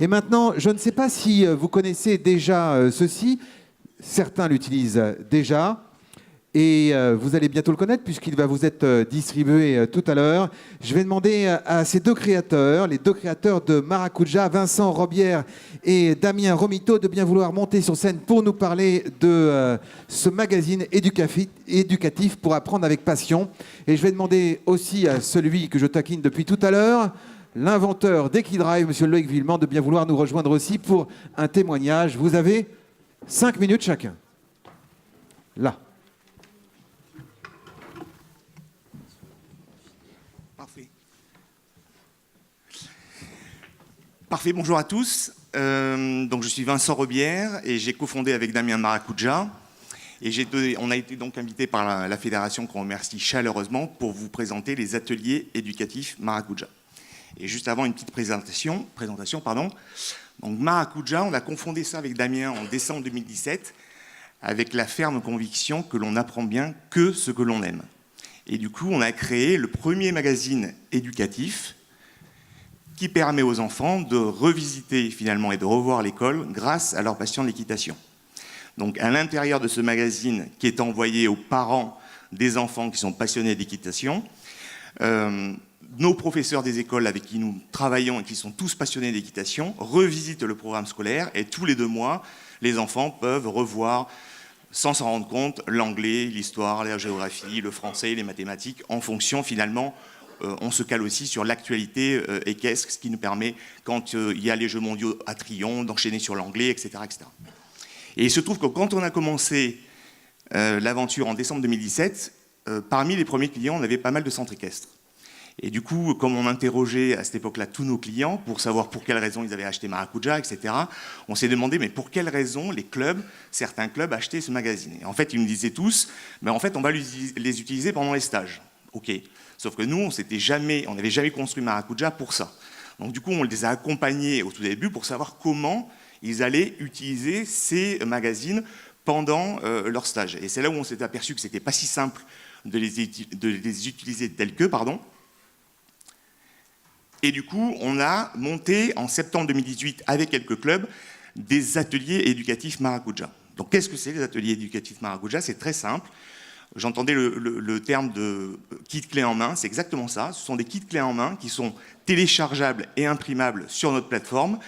Et maintenant, je ne sais pas si vous connaissez déjà ceci. Certains l'utilisent déjà. Et vous allez bientôt le connaître puisqu'il va vous être distribué tout à l'heure. Je vais demander à ces deux créateurs, les deux créateurs de Maracuja, Vincent Robière et Damien Romito, de bien vouloir monter sur scène pour nous parler de ce magazine éducatif pour apprendre avec passion. Et je vais demander aussi à celui que je taquine depuis tout à l'heure, l'inventeur d'Equidrive, M. Loïc Villemont, de bien vouloir nous rejoindre aussi pour un témoignage. Vous avez 5 minutes chacun. Là. Parfait, bonjour à tous. Donc je suis Vincent Robière et j'ai cofondé avec Damien Maracuja. Et on a été donc invité par la fédération qu'on remercie chaleureusement pour vous présenter les ateliers éducatifs Maracuja. Et juste avant, une petite présentation. Donc Maracuja, on a confondé ça avec Damien en décembre 2017 avec la ferme conviction que l'on n'apprend bien que ce que l'on aime. Et du coup, on a créé le premier magazine éducatif qui permet aux enfants de revisiter finalement et de revoir l'école grâce à leur passion de l'équitation. Donc à l'intérieur de ce magazine qui est envoyé aux parents des enfants qui sont passionnés d'équitation, nos professeurs des écoles avec qui nous travaillons et qui sont tous passionnés d'équitation revisitent le programme scolaire et tous les 2 mois, les enfants peuvent revoir sans s'en rendre compte l'anglais, l'histoire, la géographie, le français, les mathématiques en fonction finalement. On se cale aussi sur l'actualité équestre, ce qui nous permet, quand il y a les Jeux mondiaux à Tryon, d'enchaîner sur l'anglais, etc., etc. Et il se trouve que quand on a commencé l'aventure en décembre 2017, parmi les premiers clients, on avait pas mal de centres équestres. Et du coup, comme on interrogeait à cette époque-là tous nos clients pour savoir pour quelles raisons ils avaient acheté Maracuja, etc., on s'est demandé mais pour quelles raisons certains clubs achetaient ce magazine. Et en fait, ils me disaient tous, mais en fait, on va les utiliser pendant les stages. Ok. Sauf que nous, on n'avait jamais construit Maracuja pour ça. Donc du coup, on les a accompagnés au tout début pour savoir comment ils allaient utiliser ces magazines pendant leur stage. Et c'est là où on s'est aperçu que ce n'était pas si simple de les utiliser tels que, Et du coup, on a monté en septembre 2018 avec quelques clubs des ateliers éducatifs Maracuja. Donc qu'est-ce que c'est les ateliers éducatifs Maracuja? C'est très simple. J'entendais le terme de kit clé en main, c'est exactement ça. Ce sont des kits clés en main qui sont téléchargeables et imprimables sur notre plateforme,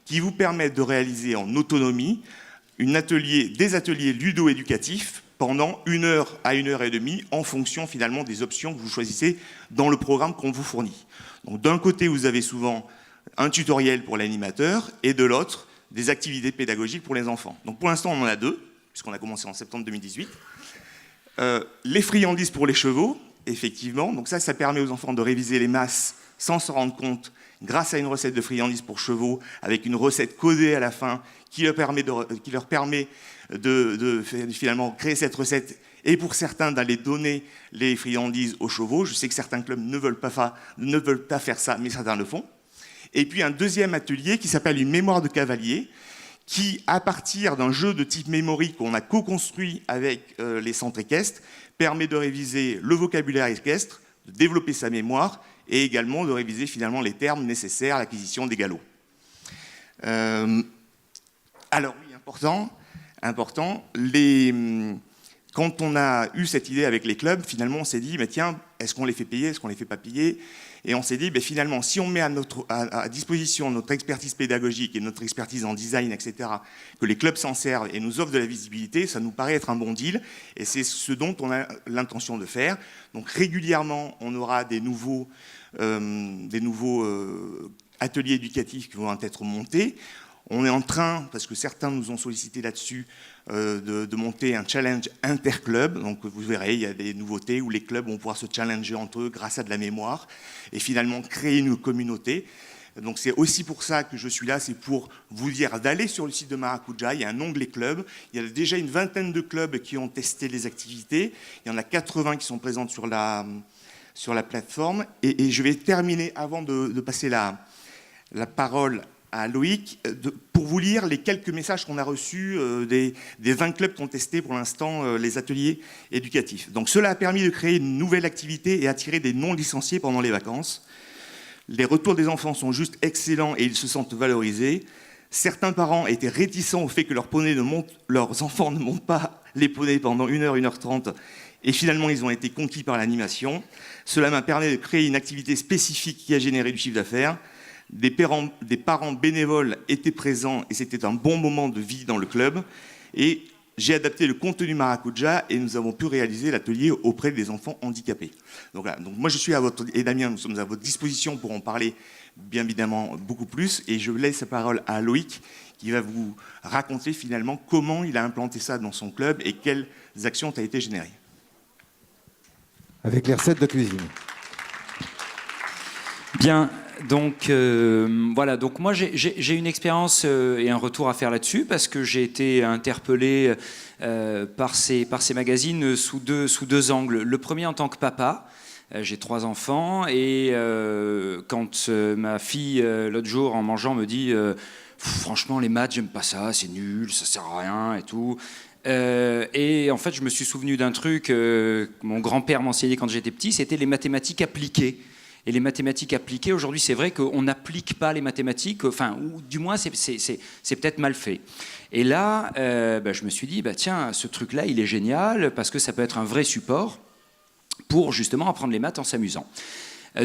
qui vous permettent de réaliser en autonomie des ateliers ludo-éducatifs pendant 1 heure à 1 heure et demie, en fonction finalement des options que vous choisissez dans le programme qu'on vous fournit. Donc d'un côté, vous avez souvent un tutoriel pour l'animateur, et de l'autre, des activités pédagogiques pour les enfants. Donc pour l'instant, on en a 2, puisqu'on a commencé en septembre 2018. Les friandises pour les chevaux, effectivement. Donc ça permet aux enfants de réviser les masses sans s'en rendre compte grâce à une recette de friandises pour chevaux avec une recette codée à la fin qui leur permet de finalement créer cette recette et pour certains d'aller donner les friandises aux chevaux. Je sais que certains clubs ne veulent pas faire ça, mais certains le font. Et puis un deuxième atelier qui s'appelle une mémoire de cavalier, qui, à partir d'un jeu de type memory qu'on a co-construit avec les centres équestres, permet de réviser le vocabulaire équestre, de développer sa mémoire et également de réviser finalement les termes nécessaires à l'acquisition des galops. Alors oui, important, quand on a eu cette idée avec les clubs, finalement on s'est dit, mais tiens, est-ce qu'on les fait payer, est-ce qu'on les fait pas payer? Et on s'est dit, ben, finalement, si on met à disposition notre expertise pédagogique et notre expertise en design, etc., que les clubs s'en servent et nous offrent de la visibilité, ça nous paraît être un bon deal. Et c'est ce dont on a l'intention de faire. Donc régulièrement, on aura des nouveaux ateliers éducatifs qui vont être montés. On est en train, parce que certains nous ont sollicité là-dessus, de monter un challenge interclub. Donc vous verrez, il y a des nouveautés où les clubs vont pouvoir se challenger entre eux grâce à de la mémoire et finalement créer une communauté. Donc c'est aussi pour ça que je suis là, c'est pour vous dire d'aller sur le site de Maracuja, il y a un onglet club, il y a déjà une 20aine de clubs qui ont testé les activités, il y en a 80 qui sont présentes sur la plateforme. Et je vais terminer avant de passer la parole à Loïc, pour vous lire les quelques messages qu'on a reçus des 20 clubs qui ont testé pour l'instant les ateliers éducatifs. Donc cela a permis de créer une nouvelle activité et attirer des non-licenciés pendant les vacances. Les retours des enfants sont juste excellents et ils se sentent valorisés. Certains parents étaient réticents au fait que leurs enfants ne montent pas les poneys pendant 1h, 1h30. Et finalement, ils ont été conquis par l'animation. Cela m'a permis de créer une activité spécifique qui a généré du chiffre d'affaires. Des parents bénévoles étaient présents et c'était un bon moment de vie dans le club. Et j'ai adapté le contenu Maracuja et nous avons pu réaliser l'atelier auprès des enfants handicapés. Donc, voilà. Donc moi, je suis et Damien, nous sommes à votre disposition pour en parler bien évidemment beaucoup plus. Et je laisse la parole à Loïc qui va vous raconter finalement comment il a implanté ça dans son club et quelles actions ont été générées. Avec les recettes de cuisine. Bien, donc voilà, donc moi j'ai une expérience et un retour à faire là-dessus parce que j'ai été interpellé par ces magazines sous deux angles. Le premier en tant que papa. J'ai 3 enfants et quand ma fille l'autre jour en mangeant me dit franchement les maths j'aime pas ça, c'est nul, ça sert à rien et tout. Et en fait, je me suis souvenu d'un truc que mon grand-père m'enseignait quand j'étais petit, c'était les mathématiques appliquées. Et les mathématiques appliquées, aujourd'hui, c'est vrai qu'on n'applique pas les mathématiques, enfin, ou du moins, c'est peut-être mal fait. Et là, je me suis dit, tiens, ce truc-là, il est génial, parce que ça peut être un vrai support pour justement apprendre les maths en s'amusant.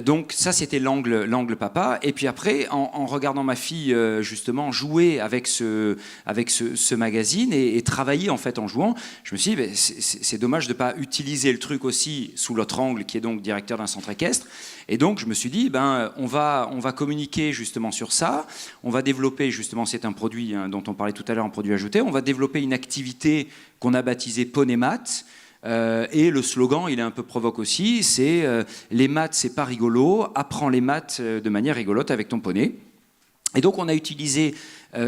Donc ça, c'était l'angle papa. Et puis après, en regardant ma fille justement jouer avec ce magazine et travailler en fait en jouant, je me suis dit, c'est dommage de ne pas utiliser le truc aussi sous l'autre angle, qui est donc directeur d'un centre équestre. Et donc je me suis dit, on va communiquer justement sur ça. On va développer justement, c'est un produit dont on parlait tout à l'heure, un produit ajouté. On va développer une activité qu'on a baptisée Poney Maths. Et le slogan, il est un peu provoque aussi, c'est les maths, c'est pas rigolo, apprends les maths de manière rigolote avec ton poney. Et donc on a utilisé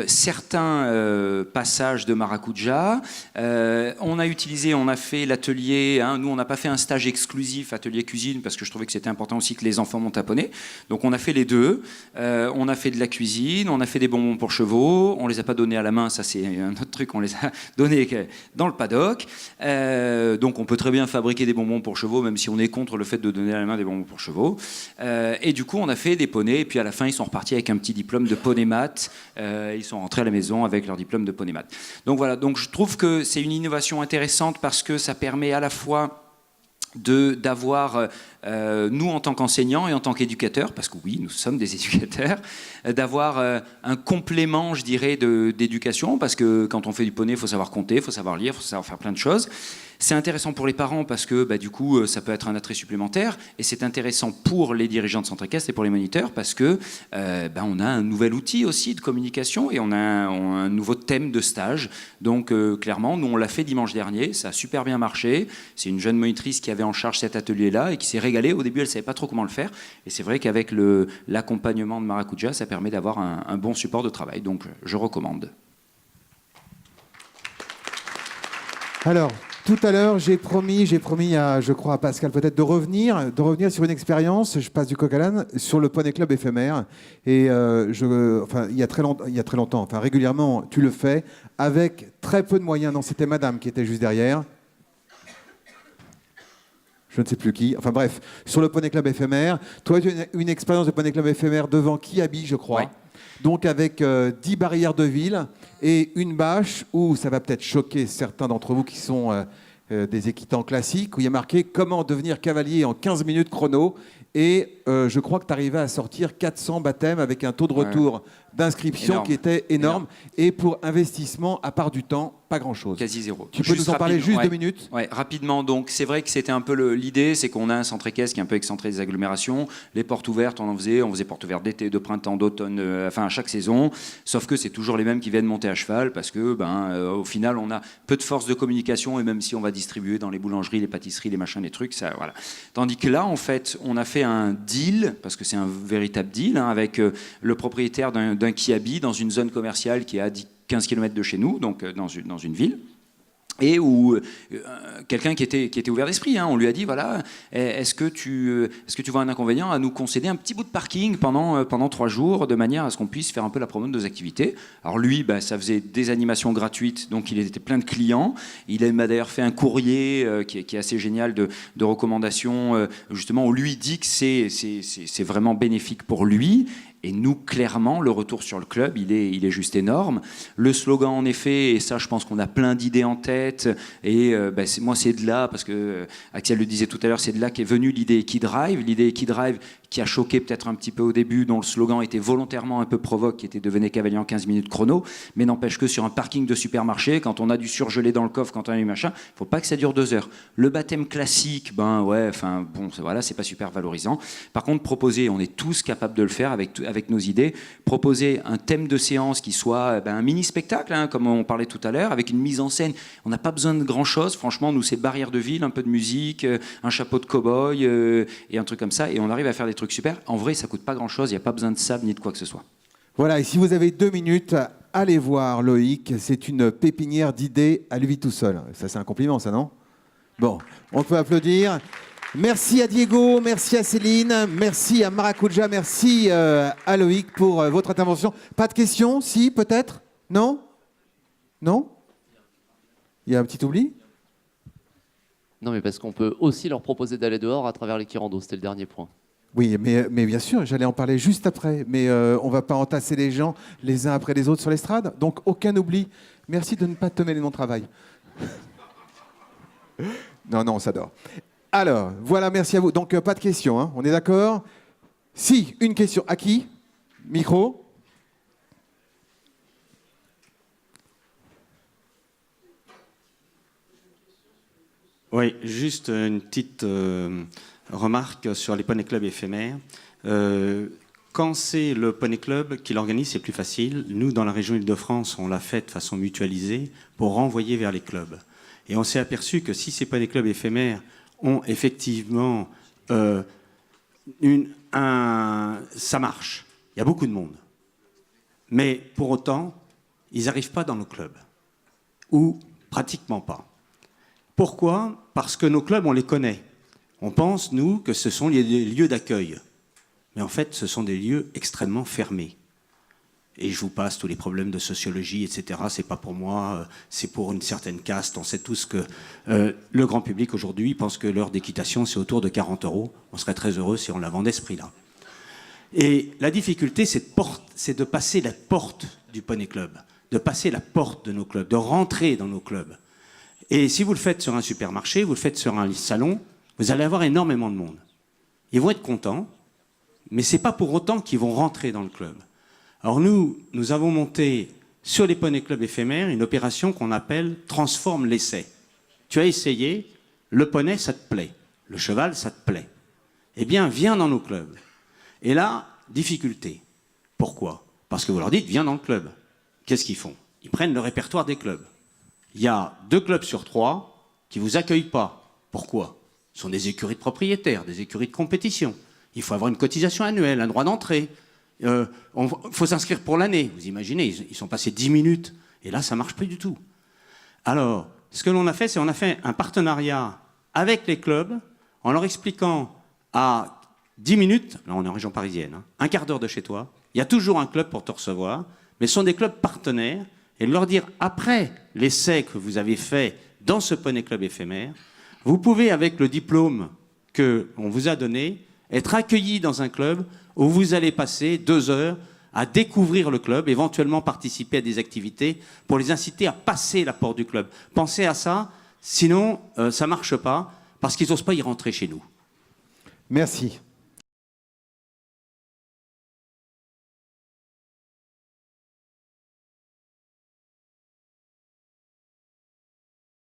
certains passages de Maracuja. On a fait l'atelier, nous on n'a pas fait un stage exclusif atelier cuisine parce que je trouvais que c'était important aussi que les enfants montent à poney. Donc on a fait les deux. On a fait de la cuisine, on a fait des bonbons pour chevaux. On les a pas donnés à la main, ça c'est un autre truc, on les a donnés dans le paddock. Donc on peut très bien fabriquer des bonbons pour chevaux même si on est contre le fait de donner à la main des bonbons pour chevaux. Et du coup on a fait des poneys et puis à la fin ils sont repartis avec un petit diplôme de poney maths. Ils sont rentrés à la maison avec leur diplôme de poney maths. Donc voilà, donc je trouve que c'est une innovation intéressante parce que ça permet à la fois d'avoir, nous en tant qu'enseignants et en tant qu'éducateurs, parce que oui, nous sommes des éducateurs, d'avoir un complément, je dirais, d'éducation, parce que quand on fait du poney, il faut savoir compter, il faut savoir lire, il faut savoir faire plein de choses. C'est intéressant pour les parents parce que du coup, ça peut être un attrait supplémentaire, et c'est intéressant pour les dirigeants de centre équestre et pour les moniteurs parce que on a un nouvel outil aussi de communication et on a un nouveau thème de stage. Donc clairement, nous on l'a fait dimanche dernier, ça a super bien marché. C'est une jeune monitrice qui avait en charge cet atelier-là et qui s'est régalée. Au début, elle ne savait pas trop comment le faire, et c'est vrai qu'avec l'accompagnement de Maracuja, ça permet d'avoir un bon support de travail. Donc je recommande. Alors, tout à l'heure, j'ai promis à, je crois, à Pascal peut-être de revenir sur une expérience. Je passe du coq à l'âne sur le Poney Club éphémère. Et il y a très longtemps, enfin régulièrement, tu le fais avec très peu de moyens. Non, c'était Madame qui était juste derrière. Je ne sais plus qui. Enfin bref, sur le Poney Club éphémère. Toi, tu as une expérience de Poney Club éphémère devant Kiabi, je crois. Ouais. Donc avec 10 barrières de ville et une bâche où ça va peut-être choquer certains d'entre vous qui sont des équitants classiques, où il y a marqué « Comment devenir cavalier en 15 minutes chrono ». Et je crois que tu arrivais à sortir 400 baptêmes avec un taux de retour d'inscription qui était énorme. Et pour investissement, à part du temps, pas grand-chose. Quasi zéro. Tu peux nous en parler juste 2 minutes? Ouais, rapidement. Donc, c'est vrai que c'était un peu l'idée, c'est qu'on a un centre équestre qui est un peu excentré des agglomérations. Les portes ouvertes, on faisait portes ouvertes d'été, de printemps, d'automne, à chaque saison. Sauf que c'est toujours les mêmes qui viennent monter à cheval parce que, au final, on a peu de force de communication et même si on va distribuer dans les boulangeries, les pâtisseries, les machins, les trucs, ça, voilà. Tandis que là, en fait, on a fait un deal, parce que c'est un véritable deal, avec le propriétaire d'un Kiabi dans une zone commerciale qui est à 15 km de chez nous, donc dans une ville. et où quelqu'un qui était ouvert d'esprit, hein, on lui a dit, voilà, est-ce que tu vois un inconvénient à nous concéder un petit bout de parking pendant 3 jours, de manière à ce qu'on puisse faire un peu la promo de nos activités. Alors lui, ça faisait des animations gratuites, donc il était plein de clients. Il m'a d'ailleurs fait un courrier qui est assez génial de recommandations, justement, où lui dit que c'est vraiment bénéfique pour lui. Et nous, clairement, le retour sur le club, il est juste énorme. Le slogan, en effet, et ça, je pense qu'on a plein d'idées en tête. Et moi, c'est de là, parce que Axel le disait tout à l'heure, c'est de là qu'est venue l'idée Equidrive. L'idée Equidrive qui a choqué peut-être un petit peu au début, dont le slogan était volontairement un peu provoque, qui était devenez cavalier en 15 minutes chrono. Mais n'empêche que sur un parking de supermarché, quand on a du surgelé dans le coffre, quand on a du machin, il ne faut pas que ça dure 2 heures. Le baptême classique, voilà, c'est pas super valorisant. Par contre, proposer, on est tous capables de le faire avec nos idées, proposer un thème de séance qui soit un mini-spectacle, hein, comme on parlait tout à l'heure, avec une mise en scène. On n'a pas besoin de grand-chose. Franchement, nous, c'est barrière de ville, un peu de musique, un chapeau de cow-boy et un truc comme ça. Et on arrive à faire des trucs super. En vrai, ça coûte pas grand-chose. Il n'y a pas besoin de sable ni de quoi que ce soit. Voilà, et si vous avez 2 minutes, allez voir Loïc. C'est une pépinière d'idées à lui tout seul. Ça, c'est un compliment, ça, non? Bon, on peut applaudir. Merci à Diego, merci à Céline, merci à Maracuja, merci à Loïc pour votre intervention. Pas de questions? Si, peut-être? Non? Non? Il y a un petit oubli? Non, mais parce qu'on peut aussi leur proposer d'aller dehors à travers les Kirando, c'était le dernier point. Oui, mais bien sûr, j'allais en parler juste après. Mais on ne va pas entasser les gens les uns après les autres sur l'estrade. Donc, aucun oubli. Merci de ne pas te mêler de mon travail. Non, on s'adore. Alors, voilà, merci à vous. Donc, pas de questions, hein, on est d'accord? Si, une question. À qui? Micro. Oui, juste une petite remarque sur les poney clubs éphémères. Quand c'est le poney club qui l'organise, c'est plus facile. Nous, dans la région Île-de-France, on l'a fait de façon mutualisée pour renvoyer vers les clubs. Et on s'est aperçu que si ces poney clubs éphémères ont effectivement ça marche. Il y a beaucoup de monde. Mais pour autant, ils n'arrivent pas dans nos clubs. Ou pratiquement pas. Pourquoi? Parce que nos clubs, on les connaît. On pense, nous, que ce sont des lieux d'accueil. Mais en fait, ce sont des lieux extrêmement fermés. Et je vous passe tous les problèmes de sociologie, etc. C'est pas pour moi, c'est pour une certaine caste. On sait tous que le grand public aujourd'hui pense que l'heure d'équitation, c'est autour de 40 €. On serait très heureux si on la vendait ce prix-là. Et la difficulté, c'est de passer la porte du poney club, de passer la porte de nos clubs, de rentrer dans nos clubs. Et si vous le faites sur un supermarché, vous le faites sur un salon, vous allez avoir énormément de monde. Ils vont être contents, mais ce n'est pas pour autant qu'ils vont rentrer dans le club. Alors nous avons monté sur les poney clubs éphémères une opération qu'on appelle « Transforme l'essai ». Tu as essayé, le poney, ça te plaît, le cheval, ça te plaît. Eh bien, viens dans nos clubs. Et là, difficulté. Pourquoi? Parce que vous leur dites « viens dans le club ». Qu'est-ce qu'ils font? Ils prennent le répertoire des clubs. Il y a 2 clubs sur 3 qui ne vous accueillent pas. Pourquoi? Ce sont des écuries de propriétaires, des écuries de compétition. Il faut avoir une cotisation annuelle, un droit d'entrée. Il faut s'inscrire pour l'année. Vous imaginez, ils sont passés 10 minutes. Et là, ça ne marche plus du tout. Alors, ce que l'on a fait, c'est qu'on a fait un partenariat avec les clubs en leur expliquant à 10 minutes, là on est en région parisienne, hein, un quart d'heure de chez toi, il y a toujours un club pour te recevoir, mais ce sont des clubs partenaires, et de leur dire, après l'essai que vous avez fait dans ce poney club éphémère, vous pouvez, avec le diplôme qu'on vous a donné, être accueilli dans un club où vous allez passer 2 heures à découvrir le club, éventuellement participer à des activités pour les inciter à passer la porte du club. Pensez à ça, sinon ça ne marche pas, parce qu'ils n'osent pas y rentrer chez nous. Merci.